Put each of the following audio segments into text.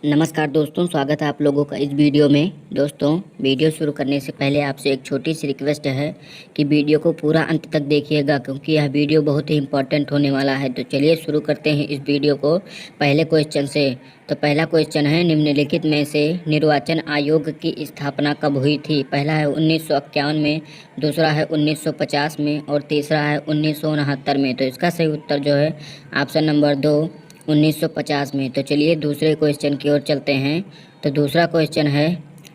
नमस्कार दोस्तों, स्वागत है आप लोगों का इस वीडियो में। दोस्तों, वीडियो शुरू करने से पहले आपसे एक छोटी सी रिक्वेस्ट है कि वीडियो को पूरा अंत तक देखिएगा, क्योंकि यह वीडियो बहुत ही इम्पोर्टेंट होने वाला है। तो चलिए शुरू करते हैं इस वीडियो को पहले क्वेश्चन से। तो पहला क्वेश्चन है, निम्नलिखित में से निर्वाचन आयोग की स्थापना कब हुई थी? पहला है 1951 में, दूसरा है 1950 में और तीसरा है 1969 में। तो इसका सही उत्तर जो है ऑप्शन नंबर 2 1950 में। तो चलिए दूसरे क्वेश्चन की ओर चलते हैं। तो दूसरा क्वेश्चन है,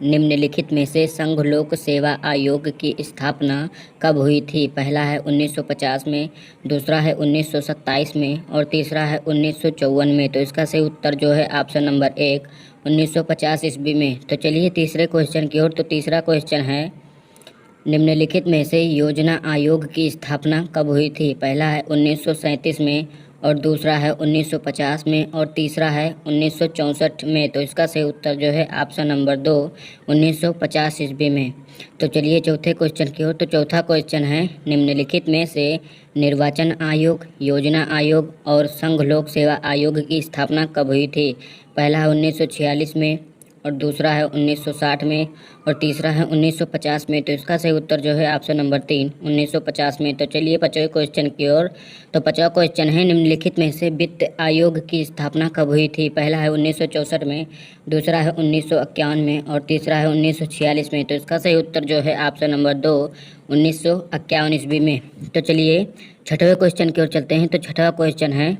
निम्नलिखित में से संघ लोक सेवा आयोग की स्थापना कब हुई थी? पहला है 1950 में, दूसरा है 1927 में और तीसरा है 1954 में। तो इसका सही उत्तर जो है ऑप्शन नंबर 1 1950 ईस्वी में। तो चलिए तीसरे क्वेश्चन की ओर। तो तीसरा क्वेश्चन है, निम्नलिखित में से योजना आयोग की स्थापना कब हुई थी? पहला है 1937 में और दूसरा है 1950 में और तीसरा है 1964 में। तो इसका सही उत्तर जो है ऑप्शन नंबर 2 1950 ईस्वी में। तो चलिए चौथे क्वेश्चन की ओर। तो चौथा क्वेश्चन है, निम्नलिखित में से निर्वाचन आयोग, योजना आयोग और संघ लोक सेवा आयोग की स्थापना कब हुई थी? पहला है 1946 में और दूसरा है 1960 में और तीसरा है 1950 में। तो इसका सही उत्तर जो है ऑप्शन नंबर 3 1950 में। तो चलिए 5वें क्वेश्चन की ओर। तो 5वां क्वेश्चन है, निम्नलिखित में से वित्त आयोग की स्थापना कब हुई थी? पहला है 1964 में, दूसरा है 1951 में और तीसरा है 1946 में। तो इसका सही उत्तर जो है ऑप्शन नंबर 2 1951 ईस्वी में। तो चलिए छठवें क्वेश्चन की ओर चलते हैं। तो छठवां क्वेश्चन है,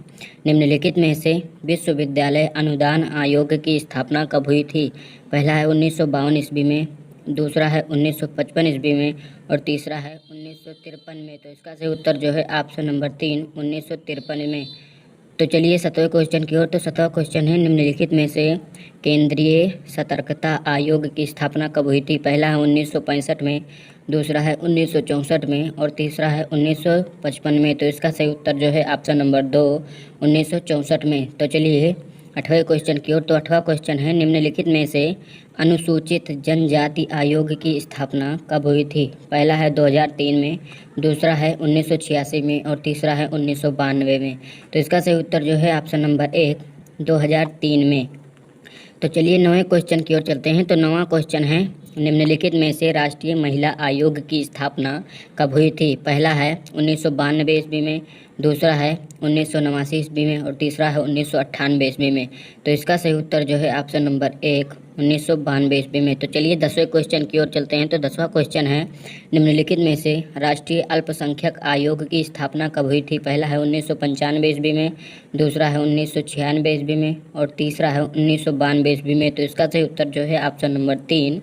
निम्नलिखित में से विश्वविद्यालय अनुदान आयोग की स्थापना कब हुई थी? पहला है 1952 ईस्वी में, दूसरा है 1955 ईस्वी में और तीसरा है 1953 में। तो इसका सही उत्तर जो है ऑप्शन नंबर 3 1953 में। तो चलिए 7वें क्वेश्चन की ओर। तो 7वां क्वेश्चन है, निम्नलिखित में से केंद्रीय सतर्कता आयोग की स्थापना कब हुई थी? पहला है 1965 में, दूसरा है 1964 में और तीसरा है 1955 में। तो इसका सही उत्तर जो है ऑप्शन नंबर 2 1964 में। तो चलिए 8वें क्वेश्चन की ओर। तो 8वां क्वेश्चन है, निम्नलिखित में से अनुसूचित जनजाति आयोग की स्थापना कब हुई थी? पहला है 2003 में, दूसरा है 1986 में और तीसरा है 1992 में। तो इसका सही उत्तर जो है ऑप्शन नंबर 1 2003 में। तो चलिए 9वें क्वेश्चन की ओर चलते हैं। तो 9वां क्वेश्चन है, निम्नलिखित में से राष्ट्रीय महिला आयोग की स्थापना कब हुई थी? पहला है 1992 ईस्वी में, दूसरा है 1989 ईस्वी में और तीसरा है 1998 ईस्वी में। तो इसका सही उत्तर जो है ऑप्शन नंबर 1 1992 ईस्वी में। तो चलिए 10वें क्वेश्चन की ओर चलते हैं। तो 10वां क्वेश्चन है, निम्नलिखित में से राष्ट्रीय अल्पसंख्यक आयोग की स्थापना कब हुई थी? पहला है 1995 ईस्वी में, दूसरा है 1996 ईस्वी में और तीसरा है 1992 ईस्वी में। तो इसका सही उत्तर जो है ऑप्शन नंबर 3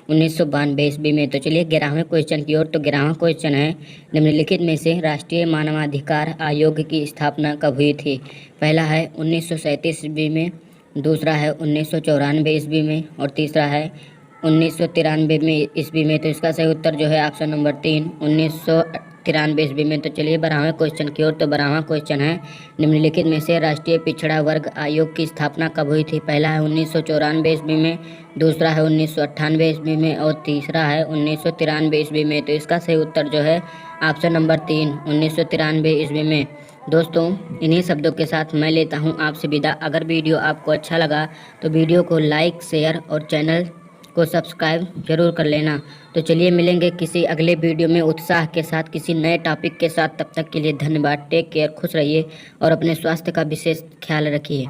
1992 ईस्वी में। तो चलिए 11वें क्वेश्चन की ओर। तो 11वां क्वेश्चन है, निम्नलिखित में से राष्ट्रीय मानवाधिकार आयोग की स्थापना कब हुई थी? पहला है 1937 ईस्वी में, दूसरा है 1994 ईस्वी में और तीसरा है 1993 में ईस्वी में। तो इसका सही उत्तर जो है ऑप्शन नंबर 3 1993 ईस्वी में। तो चलिए 12वें क्वेश्चन की ओर। तो 12वां क्वेश्चन है, निम्नलिखित में से राष्ट्रीय पिछड़ा वर्ग आयोग की स्थापना कब हुई थी? पहला है 1994 ईस्वी में, दूसरा है 1998 ईस्वी में और तीसरा है 1993 ईस्वी में। तो इसका सही उत्तर जो है ऑप्शन नंबर 3 1993 ईस्वी में। दोस्तों, इन्हीं शब्दों के साथ मैं लेता हूं आपसे विदा। अगर वीडियो आपको अच्छा लगा तो वीडियो को लाइक, शेयर और चैनल को सब्सक्राइब जरूर कर लेना। तो चलिए मिलेंगे किसी अगले वीडियो में उत्साह के साथ, किसी नए टॉपिक के साथ। तब तक के लिए धन्यवाद। टेक केयर, खुश रहिए और अपने स्वास्थ्य का विशेष ख्याल रखिए।